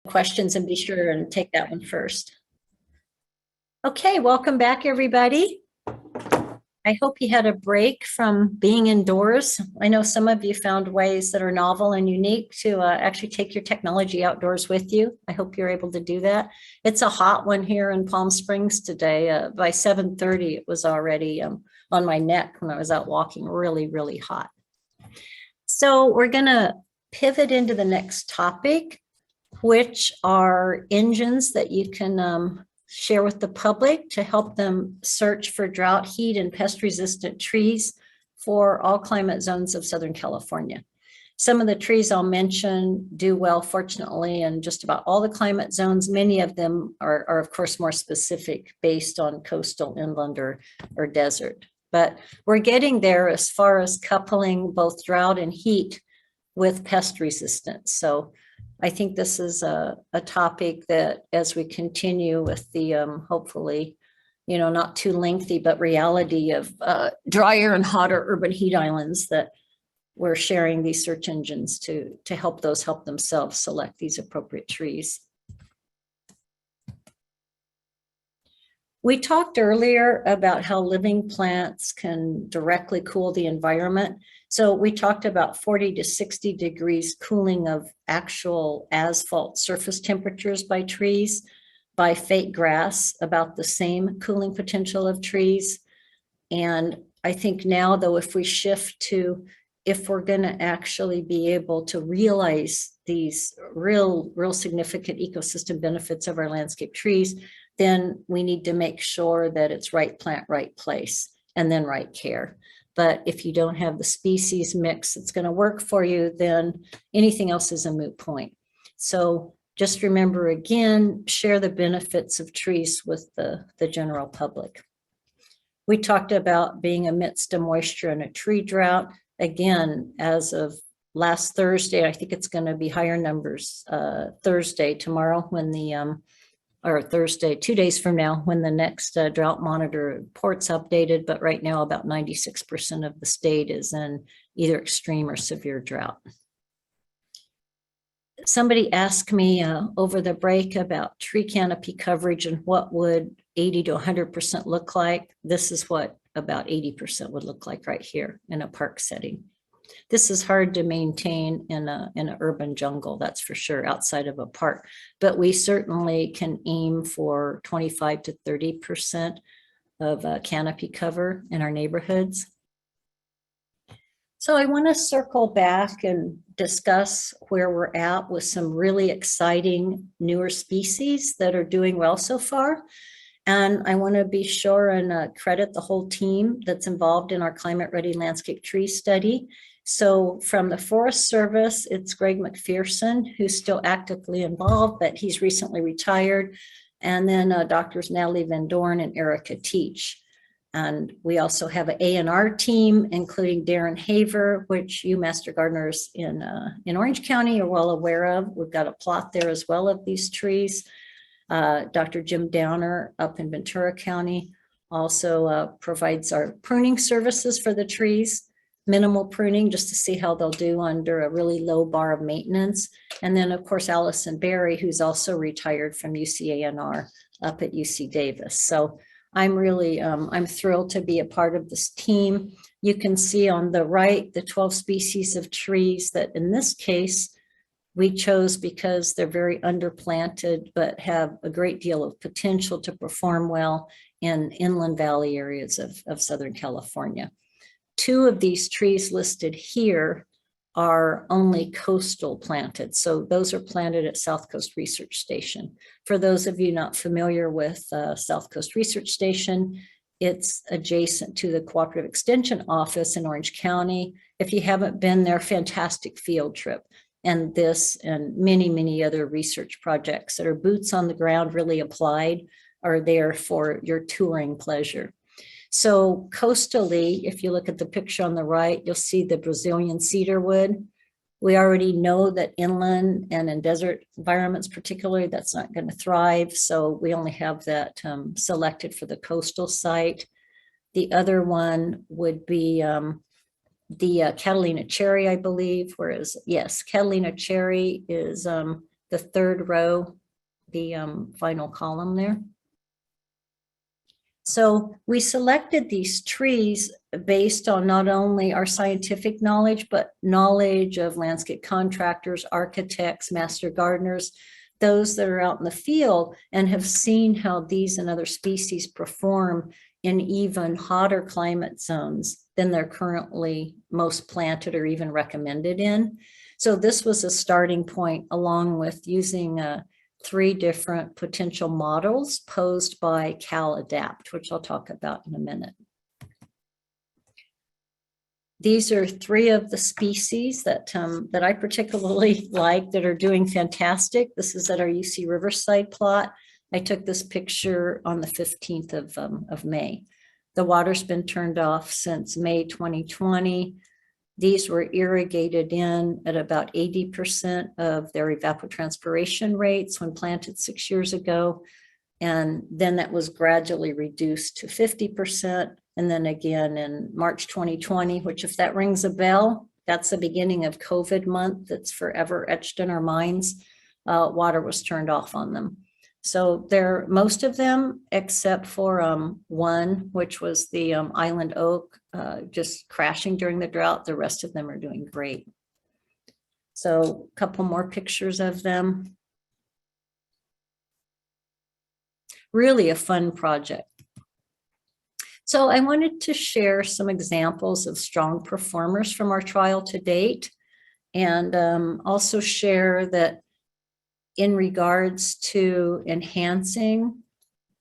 questions and be sure and take that one first. Okay, welcome back, everybody. I hope you had a break from being indoors. I know some of you found ways that are novel and unique to actually take your technology outdoors with you. I hope you're able to do that. It's a hot one here in Palm Springs today. By 7:30, it was already on my neck when I was out walking, really, really hot. So we're going to pivot into the next topic, which are engines that you can share with the public to help them search for drought, heat, and pest-resistant trees for all climate zones of Southern California. Some of the trees I'll mention do well, fortunately, in just about all the climate zones. Many of them are of course, more specific based on coastal, inland, or desert. But we're getting there as far as coupling both drought and heat with pest resistance. So I think this is a topic that as we continue with the hopefully, not too lengthy, but reality of drier and hotter urban heat islands, that we're sharing these search engines to help themselves select these appropriate trees. We talked earlier about how living plants can directly cool the environment. So we talked about 40 to 60 degrees cooling of actual asphalt surface temperatures by trees, by fake grass, about the same cooling potential of trees. And I think now, though, if we shift to, if we're going to actually be able to realize these real significant ecosystem benefits of our landscape trees, then we need to make sure that it's right plant, right place, and then right care. But if you don't have the species mix that's going to work for you, then anything else is a moot point. So just remember, again, share the benefits of trees with the general public. We talked about being amidst a moisture and a tree drought. Again, as of last Thursday, I think it's going to be higher numbers Thursday, tomorrow, when or Thursday, 2 days from now, when the next drought monitor report's updated. But right now, about 96% of the state is in either extreme or severe drought. Somebody asked me over the break about tree canopy coverage and what would 80 to 100% look like. This is what about 80% would look like right here in a park setting. This is hard to maintain in an urban jungle, that's for sure, outside of a park. But we certainly can aim for 25 to 30% of canopy cover in our neighborhoods. So I want to circle back and discuss where we're at with some really exciting newer species that are doing well so far. And I want to be sure and credit the whole team that's involved in our Climate Ready Landscape Tree Study. So from the Forest Service, it's Greg McPherson, who's still actively involved, but he's recently retired. And then Doctors Natalie Van Dorn and Erica Teach. And we also have an A&R team, including Darren Haver, which you master gardeners in Orange County are well aware of. We've got a plot there as well of these trees. Dr. Jim Downer up in Ventura County also provides our pruning services for the trees, minimal pruning just to see how they'll do under a really low bar of maintenance. And then of course, Allison Berry, who's also retired from UCANR up at UC Davis. So I'm really, I'm thrilled to be a part of this team. You can see on the right, the 12 species of trees that in this case, we chose because they're very underplanted, but have a great deal of potential to perform well in inland valley areas of Southern California. 2 of these trees listed here are only coastal planted. So those are planted at South Coast Research Station. For those of you not familiar with South Coast Research Station, it's adjacent to the Cooperative Extension Office in Orange County. If you haven't been there, fantastic field trip. And this and many, many other research projects that are boots on the ground, really applied, are there for your touring pleasure. So coastally, if you look at the picture on the right, you'll see the Brazilian cedarwood. We already know that inland and in desert environments particularly, that's not going to thrive. So we only have that selected for the coastal site. The other one would be the Catalina cherry, I believe, whereas, yes, Catalina cherry is the third row, the final column there. So we selected these trees based on not only our scientific knowledge, but knowledge of landscape contractors, architects, master gardeners, those that are out in the field and have seen how these and other species perform in even hotter climate zones than they're currently most planted or even recommended in. So this was a starting point, along with using 3 different potential models posed by CalAdapt, which I'll talk about in a minute. These are 3 of the species that I particularly like that are doing fantastic. This is at our UC Riverside plot. I took this picture on the 15th of May. The water's been turned off since May 2020. These were irrigated in at about 80% of their evapotranspiration rates when planted 6 years ago. And then that was gradually reduced to 50%. And then again in March 2020, which if that rings a bell, that's the beginning of COVID month that's forever etched in our minds, water was turned off on them. So they're most of them, except for one, which was the island oak, just crashing during the drought. The rest of them are doing great. So a couple more pictures of them. Really a fun project. So I wanted to share some examples of strong performers from our trial to date, and also share that in regards to enhancing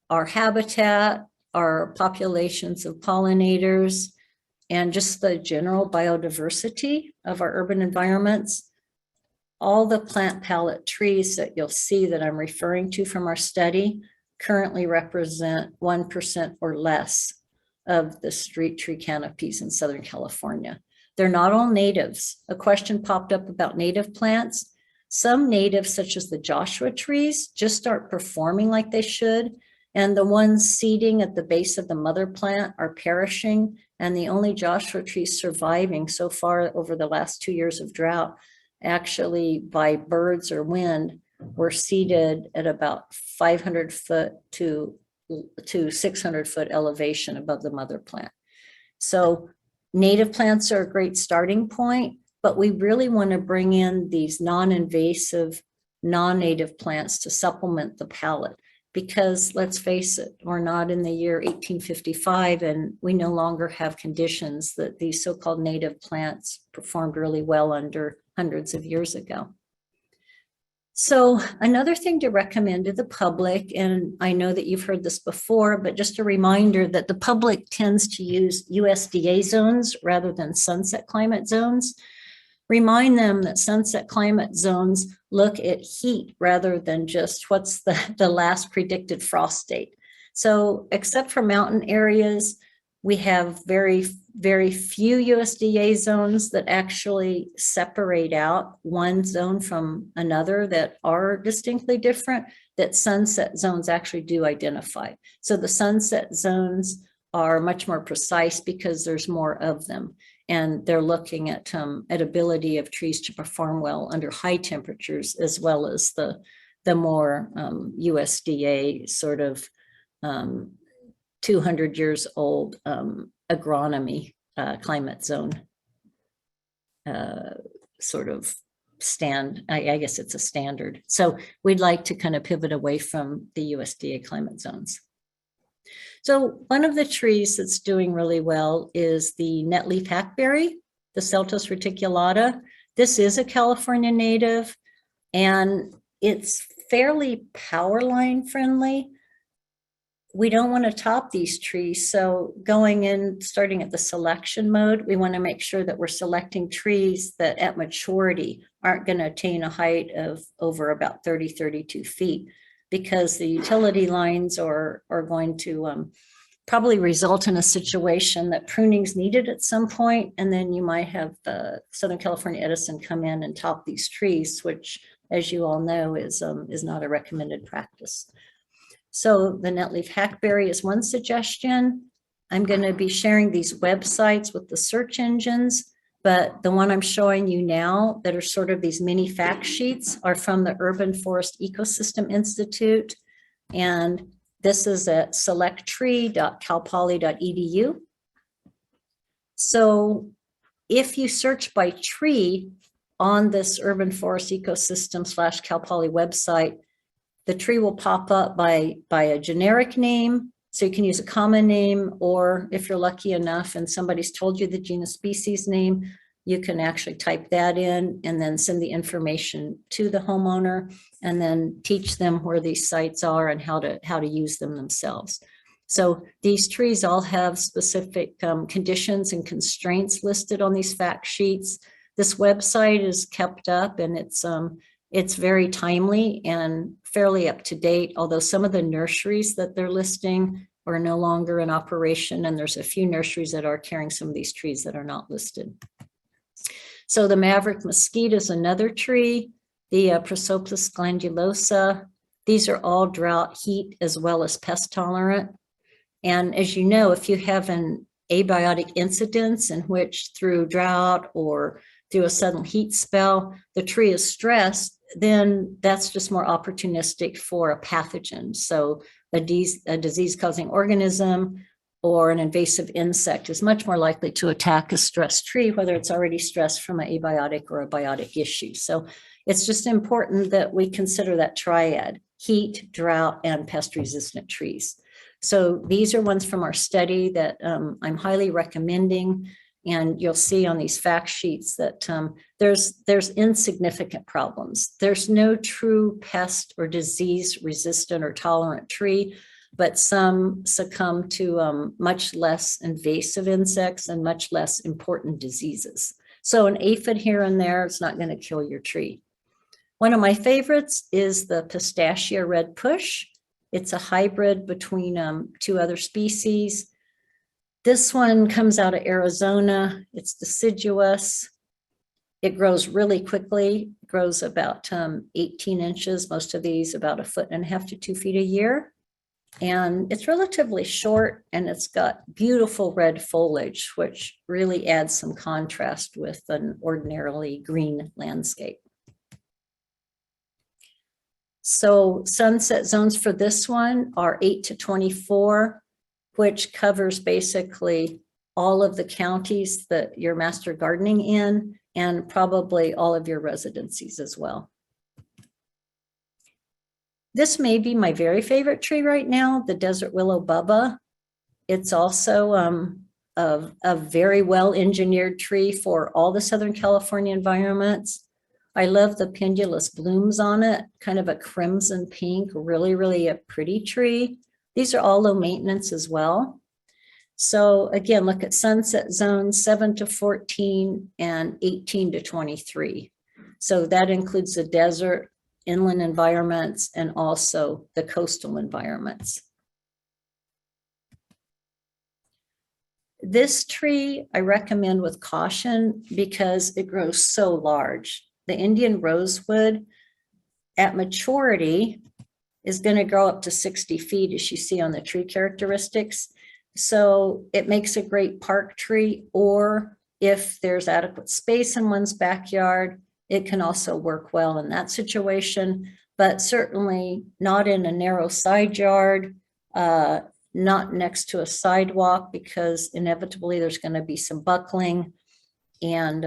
our habitat, our populations of pollinators, and just the general biodiversity of our urban environments, all the plant palette trees that you'll see that I'm referring to from our study currently represent 1% or less of the street tree canopies in Southern California. They're not all natives. A question popped up about native plants. Some natives, such as the Joshua trees, just aren't performing like they should. And the ones seeding at the base of the mother plant are perishing. And the only Joshua trees surviving so far over the last 2 years of drought, actually by birds or wind, were seeded at about 500 foot to 600 foot elevation above the mother plant. So native plants are a great starting point, but we really want to bring in these non-invasive, non-native plants to supplement the palette, because let's face it, we're not in the year 1855 and we no longer have conditions that these so-called native plants performed really well under hundreds of years ago. So another thing to recommend to the public, and I know that you've heard this before, but just a reminder that the public tends to use USDA zones rather than sunset climate zones. Remind them that sunset climate zones look at heat rather than just what's the last predicted frost date. So except for mountain areas, we have very, very few USDA zones that actually separate out one zone from another that are distinctly different, that sunset zones actually do identify. So the sunset zones are much more precise because there's more of them. And they're looking at ability of trees to perform well under high temperatures, as well as the more USDA sort of 200 years old agronomy climate zone sort of I guess it's a standard. So we'd like to kind of pivot away from the USDA climate zones. So one of the trees that's doing really well is the netleaf hackberry, the Celtos reticulata. This is a California native, and it's fairly power line friendly. We don't want to top these trees. So going in, starting at the selection mode, we want to make sure that we're selecting trees that at maturity aren't going to attain a height of over about 30, 32 feet, because the utility lines are going to probably result in a situation that pruning's needed at some point, and then you might have Southern California Edison come in and top these trees, which, as you all know, is not a recommended practice. So the netleaf hackberry is one suggestion. I'm going to be sharing these websites with the search engines. but the one I'm showing you now that are sort of these mini fact sheets are from the Urban Forest Ecosystem Institute. And this is at selecttree.calpoly.edu. So if you search by tree on this Urban Forest Ecosystem / Cal Poly website, the tree will pop up by a generic name. So you can use a common name, or if you're lucky enough and somebody's told you the genus species name, you can actually type that in and then send the information to the homeowner and then teach them where these sites are and how to use them themselves. So these trees all have specific conditions and constraints listed on these fact sheets. This website is kept up, and it's very timely and fairly up to date, although some of the nurseries that they're listing are no longer in operation, and there's a few nurseries that are carrying some of these trees that are not listed. So the Maverick mesquite is another tree, the Prosopis glandulosa. These are all drought, heat, as well as pest tolerant. And as you know, if you have an abiotic incidence in which through drought or through a sudden heat spell, the tree is stressed, then that's just more opportunistic for a pathogen. So a disease-causing organism or an invasive insect is much more likely to attack a stressed tree, whether it's already stressed from an abiotic or a biotic issue. So it's just important that we consider that triad: heat, drought, and pest-resistant trees. So these are ones from our study that I'm highly recommending. And you'll see on these fact sheets that there's insignificant problems. There's no true pest or disease resistant or tolerant tree, but some succumb to much less invasive insects and much less important diseases. So an aphid here and there is not going to kill your tree. One of my favorites is the pistachia red push. It's a hybrid between two other species. This one comes out of Arizona. It's deciduous. It grows really quickly. It grows about 18 inches. Most of these about 1.5 feet to 2 feet a year. And it's relatively short, and it's got beautiful red foliage, which really adds some contrast with an ordinarily green landscape. So sunset zones for this one are 8 to 24. Which covers basically all of the counties that you're master gardening in, and probably all of your residencies as well. This may be my very favorite tree right now, the desert willow bubba. It's also a very well-engineered tree for all the Southern California environments. I love the pendulous blooms on it, kind of a crimson pink, really a pretty tree. These are all low maintenance as well. So again, look at sunset zones 7 to 14 and 18 to 23. So that includes the desert, inland environments, and also the coastal environments. This tree I recommend with caution because it grows so large. The Indian rosewood at maturity is going to grow up to 60 feet, as you see on the tree characteristics. So it makes a great park tree, or if there's adequate space in one's backyard, it can also work well in that situation, but certainly not in a narrow side yard, not next to a sidewalk, because inevitably there's going to be some buckling, and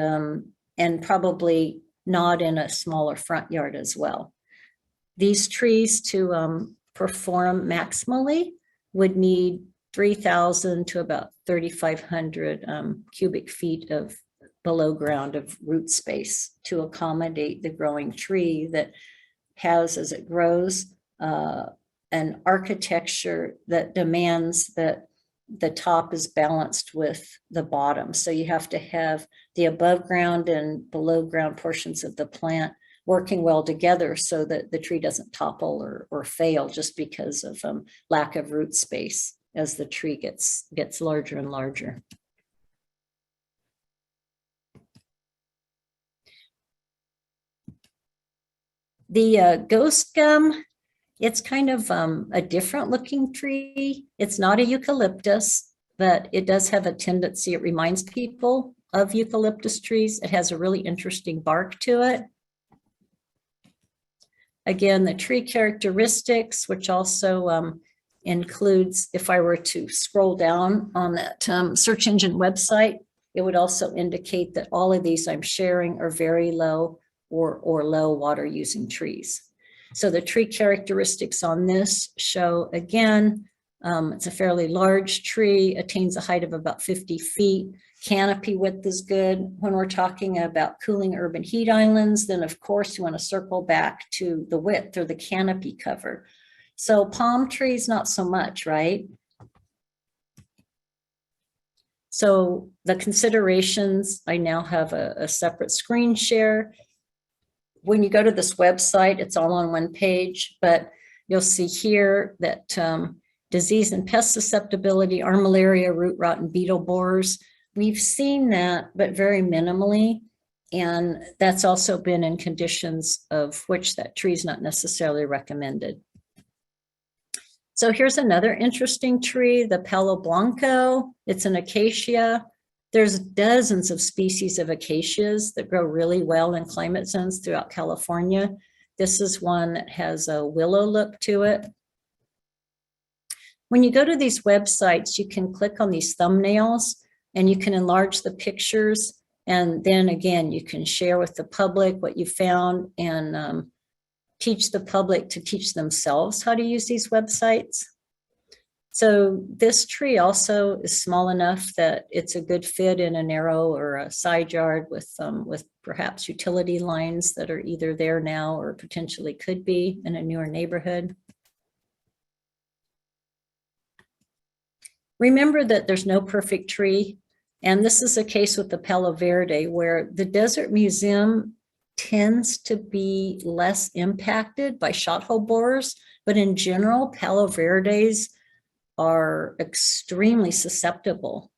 probably not in a smaller front yard as well. These trees to perform maximally would need 3,000 to about 3,500 cubic feet of below ground of root space to accommodate the growing tree that has, as it grows, an architecture that demands that the top is balanced with the bottom. So you have to have the above ground and below ground portions of the plant working well together so that the tree doesn't topple or fail just because of lack of root space as the tree gets larger and larger. The ghost gum, it's kind of a different looking tree. It's not a eucalyptus, but it does have a tendency, it reminds people of eucalyptus trees. It has a really interesting bark to it. Again, the tree characteristics, which also includes, if I were to scroll down on that search engine website, it would also indicate that all of these I'm sharing are very low or low water using trees. So the tree characteristics on this show, again, it's a fairly large tree, attains a height of about 50 feet. Canopy width is good. When we're talking about cooling urban heat islands, then of course you want to circle back to the width or the canopy cover. So palm trees, not so much, right? So the considerations, I now have a separate screen share. When you go to this website, it's all on one page, but you'll see here that disease and pest susceptibility, armillaria, root rot, and beetle borers. We've seen that, but very minimally. And that's also been in conditions of which that tree is not necessarily recommended. So here's another interesting tree, the Palo Blanco. It's an acacia. There's dozens of species of acacias that grow really well in climate zones throughout California. This is one that has a willow look to it. When you go to these websites, you can click on these thumbnails and you can enlarge the pictures. And then again, you can share with the public what you found and teach the public to teach themselves how to use these websites. So this tree also is small enough that it's a good fit in a narrow or a side yard with perhaps utility lines that are either there now or potentially could be in a newer neighborhood. Remember that there's no perfect tree. And this is a case with the Palo Verde where the Desert Museum tends to be less impacted by shot hole borers, but in general, Palo Verdes are extremely susceptible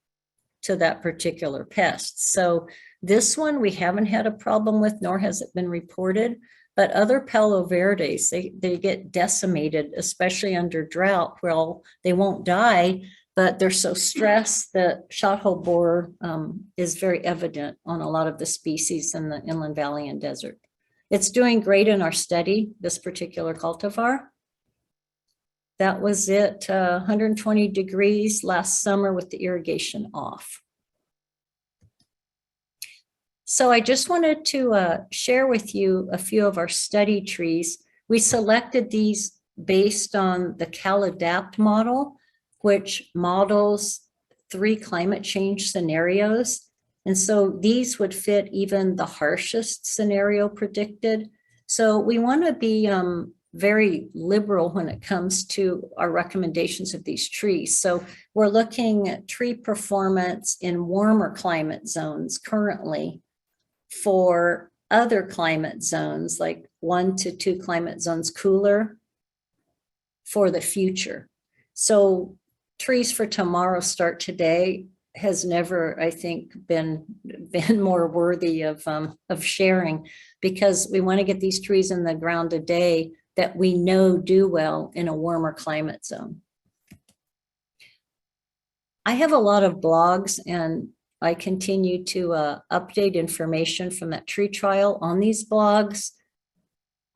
to that particular pest. So this one we haven't had a problem with, nor has it been reported, but other Palo Verdes, they get decimated, especially under drought. Well, they won't die, but they're so stressed that shot hole borer is very evident on a lot of the species in the inland valley and desert. It's doing great in our study, this particular cultivar. That was it, 120 degrees last summer with the irrigation off. So I just wanted to share with you a few of our study trees. We selected these based on the CalAdapt model, which models 3 climate change scenarios. And so these would fit even the harshest scenario predicted. So we want to be very liberal when it comes to our recommendations of these trees. So we're looking at tree performance in warmer climate zones currently for other climate zones, like 1 to 2 climate zones cooler for the future. So trees for tomorrow start today has never, I think, been more worthy of sharing, because we want to get these trees in the ground today that we know do well in a warmer climate zone. I have a lot of blogs and I continue to update information from that tree trial on these blogs.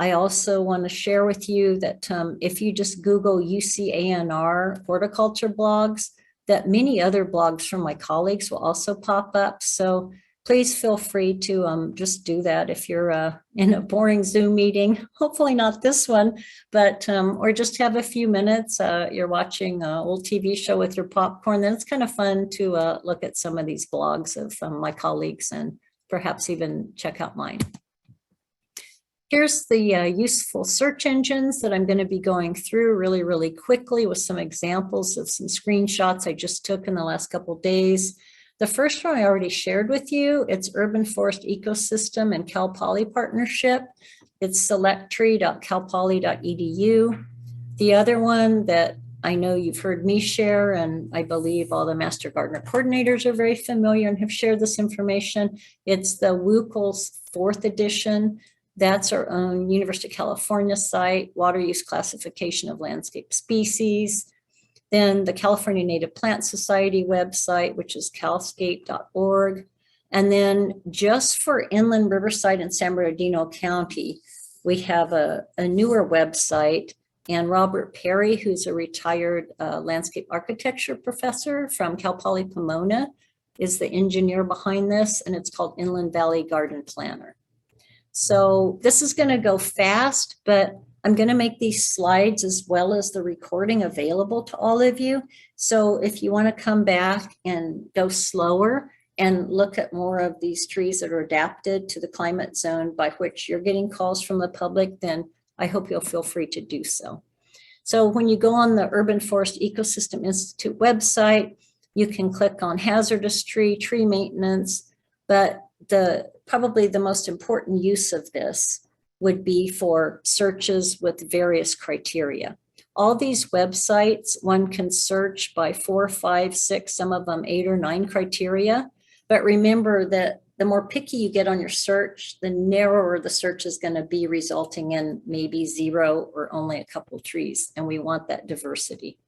I also want to share with you that if you just Google UCANR horticulture blogs, that many other blogs from my colleagues will also pop up. So please feel free to just do that if you're in a boring Zoom meeting, hopefully not this one, but or just have a few minutes. You're watching an old TV show with your popcorn, then it's kind of fun to look at some of these blogs of my colleagues and perhaps even check out mine. Here's the useful search engines that I'm going to be going through really, really quickly with some examples of some screenshots I just took in the last couple of days. The first one I already shared with you. It's Urban Forest Ecosystem and Cal Poly partnership. It's selecttree.calpoly.edu. The other one that I know you've heard me share, and I believe all the Master Gardener coordinators are very familiar and have shared this information. It's the WUCL's 4th edition. That's our own University of California site, water use classification of landscape species. Then the California Native Plant Society website, which is calscape.org. And then just for inland Riverside and San Bernardino County, we have a newer website, and Robert Perry, who's a retired landscape architecture professor from Cal Poly Pomona, is the engineer behind this, and it's called Inland Valley Garden Planner. So this is going to go fast, but I'm going to make these slides as well as the recording available to all of you. So if you want to come back and go slower and look at more of these trees that are adapted to the climate zone by which you're getting calls from the public, then I hope you'll feel free to do so. So when you go on the Urban Forest Ecosystem Institute website, you can click on hazardous tree maintenance, but probably the most important use of this would be for searches with various criteria. All these websites, one can search by 4, 5, 6, some of them 8 or 9 criteria. But remember that the more picky you get on your search, the narrower the search is going to be, resulting in maybe 0 or only a couple trees. And we want that diversity.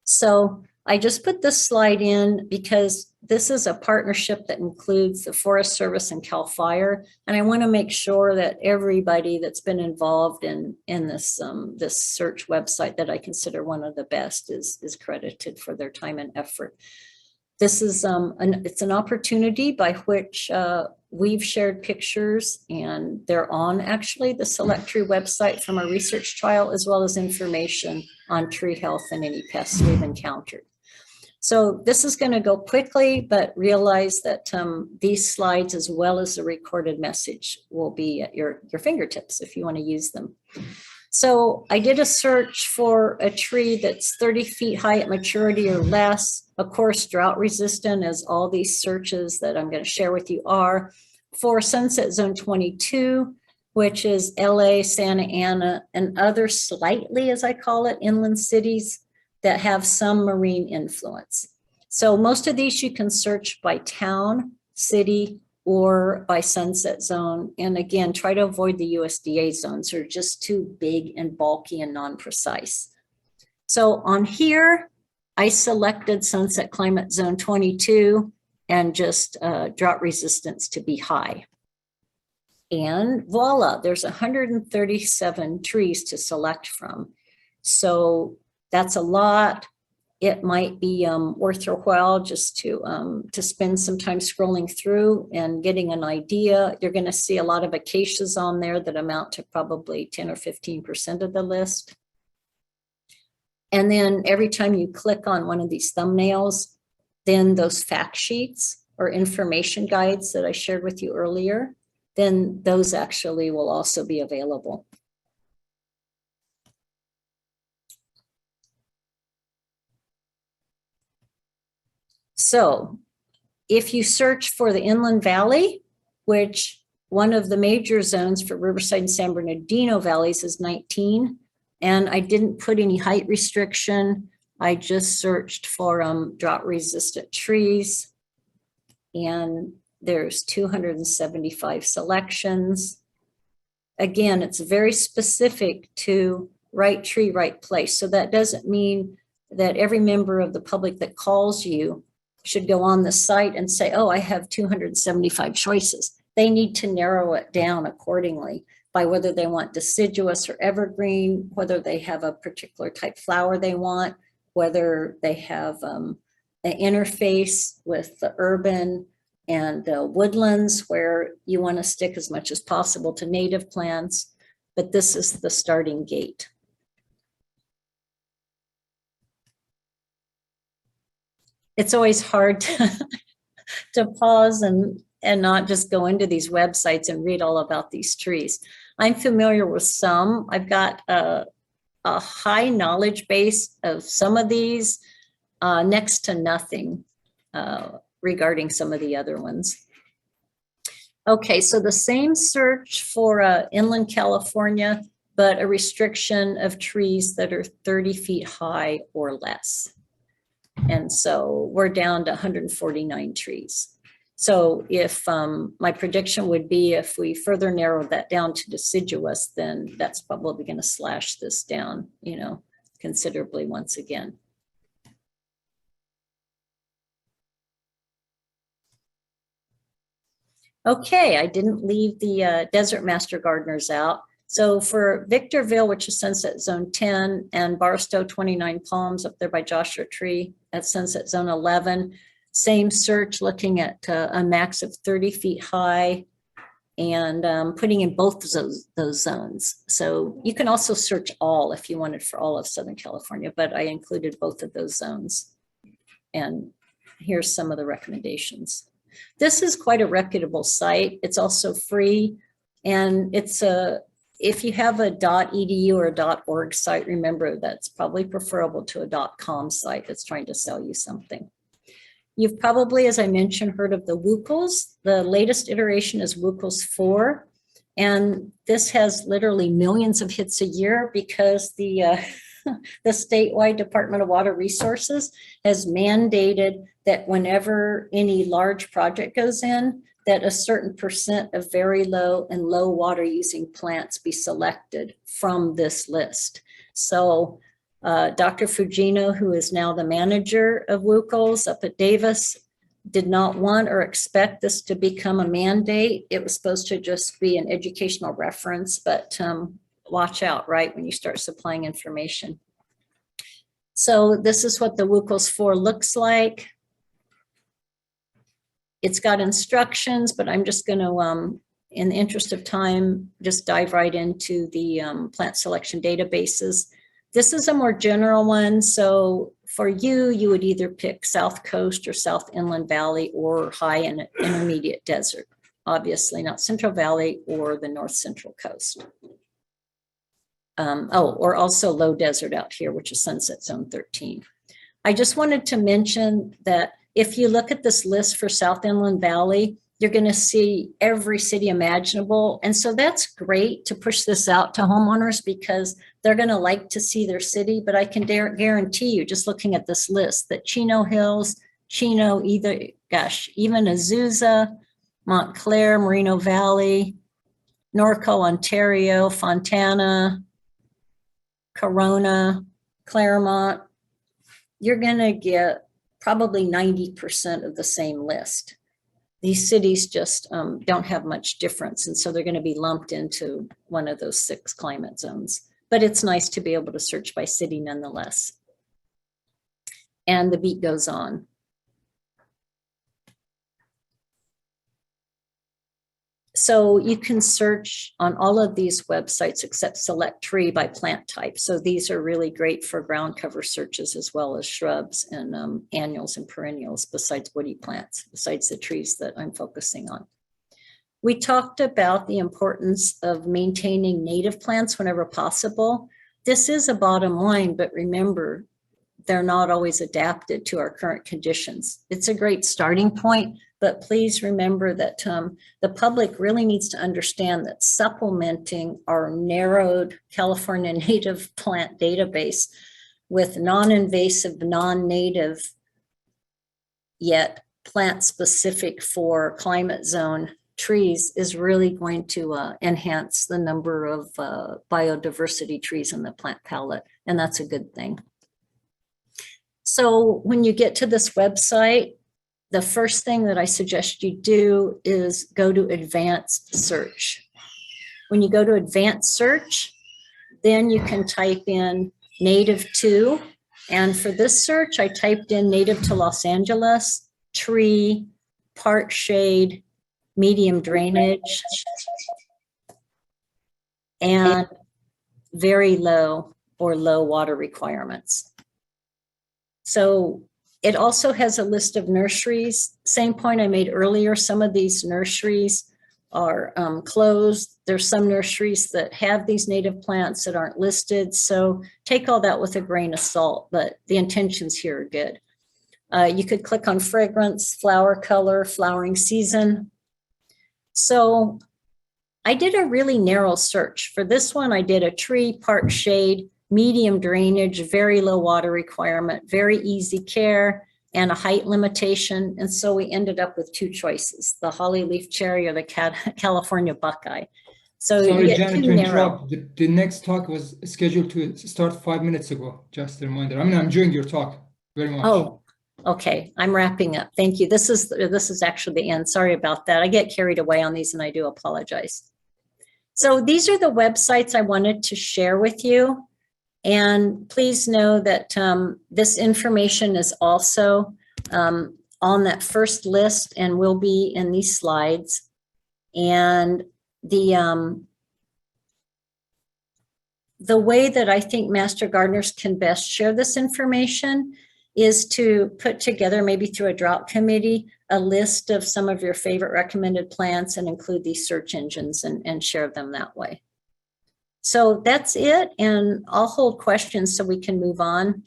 So I just put this slide in because this is a partnership that includes the Forest Service and CAL FIRE. And I want to make sure that everybody that's been involved in this, this search website that I consider one of the best is credited for their time and effort. This is it's an opportunity by which we've shared pictures, and they're on actually the Select Tree website from our research trial, as well as information on tree health and any pests we've encountered. So this is going to go quickly, but realize that these slides, as well as the recorded message, will be at your fingertips if you want to use them. So I did a search for a tree that's 30 feet high at maturity or less. Of course, drought resistant, as all these searches that I'm going to share with you are. For Sunset Zone 22, which is LA, Santa Ana, and other slightly, as I call it, inland cities that have some marine influence. So most of these you can search by town, city, or by sunset zone. And again, try to avoid the USDA zones. They're just too big and bulky and non-precise. So on here, I selected Sunset Climate Zone 22 and just drought resistance to be high. And voila, there's 137 trees to select from. So that's a lot. It might be worth your while just to spend some time scrolling through and getting an idea. You're going to see a lot of acacias on there that amount to probably 10 or 15% of the list. And then every time you click on one of these thumbnails, then those fact sheets or information guides that I shared with you earlier, then those actually will also be available. So if you search for the Inland Valley, which one of the major zones for Riverside and San Bernardino valleys is 19, and I didn't put any height restriction. I just searched for drought resistant trees, and there's 275 selections. Again, it's very specific to right tree, right place. So that doesn't mean that every member of the public that calls you should go on the site and say, oh, I have 275 choices. They need to narrow it down accordingly by whether they want deciduous or evergreen, whether they have a particular type flower they want, whether they have an interface with the urban and woodlands where you want to stick as much as possible to native plants. But this is the starting gate. It's always hard to pause and not just go into these websites and read all about these trees. I'm familiar with some. I've got a high knowledge base of some of these, next to nothing regarding some of the other ones. Okay, so the same search for inland California, but a restriction of trees that are 30 feet high or less. And so we're down to 149 trees. So if my prediction would be if we further narrow that down to deciduous, then that's probably going to slash this down, considerably once again. Okay, I didn't leave the Desert Master Gardeners out. So for Victorville, which is Sunset Zone 10, and Barstow 29 Palms up there by Joshua Tree at Sunset Zone 11, same search, looking at a max of 30 feet high and putting in both those zones. So you can also search all if you wanted for all of Southern California, but I included both of those zones. And here's some of the recommendations. This is quite a reputable site. It's also free, and it's if you have a .edu or a .org site, remember that's probably preferable to a .com site that's trying to sell you something. You've probably, as I mentioned, heard of the WUCLs. The latest iteration is WUCLs 4, and this has literally millions of hits a year because the the statewide Department of Water Resources has mandated that whenever any large project goes in, that a certain percent of very low and low water using plants be selected from this list. So Dr. Fugino, who is now the manager of WUCLs up at Davis, did not want or expect this to become a mandate. It was supposed to just be an educational reference, but watch out, right, when you start supplying information. So this is what the WUCLs 4 looks like. It's got instructions, but I'm just going to, in the interest of time, just dive right into the plant selection databases. This is a more general one. So for you, you would either pick South Coast or South Inland Valley or high and intermediate desert. Obviously not Central Valley or the North Central Coast. Or also low desert out here, which is Sunset Zone 13. I just wanted to mention that if you look at this list for South Inland Valley, you're going to see every city imaginable. And so that's great to push this out to homeowners because they're going to like to see their city. But I can guarantee you, just looking at this list, that Chino Hills, Chino, even Azusa, Montclair, Moreno Valley, Norco, Ontario, Fontana, Corona, Claremont, you're going to get probably 90% of the same list. These cities just don't have much difference, and so they're going to be lumped into one of those 6 climate zones. But it's nice to be able to search by city nonetheless. And the beat goes on. So you can search on all of these websites except select tree by plant type. So these are really great for ground cover searches as well as shrubs and annuals and perennials besides woody plants, besides the trees that I'm focusing on. We talked about the importance of maintaining native plants whenever possible. This is a bottom line, but remember, they're not always adapted to our current conditions. It's a great starting point, but please remember that the public really needs to understand that supplementing our narrowed California native plant database with non-invasive, non-native, yet plant-specific for climate zone trees is really going to enhance the number of biodiversity trees in the plant palette, and that's a good thing. So when you get to this website, the first thing that I suggest you do is go to advanced search. When you go to advanced search, then you can type in native to, and for this search, I typed in native to Los Angeles, tree, part shade, medium drainage, and very low or low water requirements. So it also has a list of nurseries. Same point I made earlier, some of these nurseries are closed. There's some nurseries that have these native plants that aren't listed. So take all that with a grain of salt, but the intentions here are good. You could click on fragrance, flower color, flowering season. So I did a really narrow search. For this one, I did a tree, part shade, medium drainage, very low water requirement, very easy care, and a height limitation. And so we ended up with 2 choices, the holly leaf cherry or the California buckeye. So sorry, Janet, to interrupt. The next talk was scheduled to start 5 minutes ago. Just a reminder. I mean, I'm enjoying your talk very much. Oh, Okay, I'm wrapping up. Thank you. This is actually the end. Sorry about that. I get carried away on these and I do apologize. So these are the websites I wanted to share with you. And please know that this information is also on that first list and will be in these slides. And the way that I think master gardeners can best share this information is to put together, maybe through a drought committee, a list of some of your favorite recommended plants and include these search engines and share them that way. So that's it, and I'll hold questions so we can move on.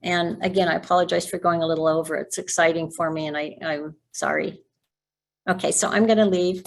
And again, I apologize for going a little over. It's exciting for me, and I'm sorry. Okay, so I'm going to leave.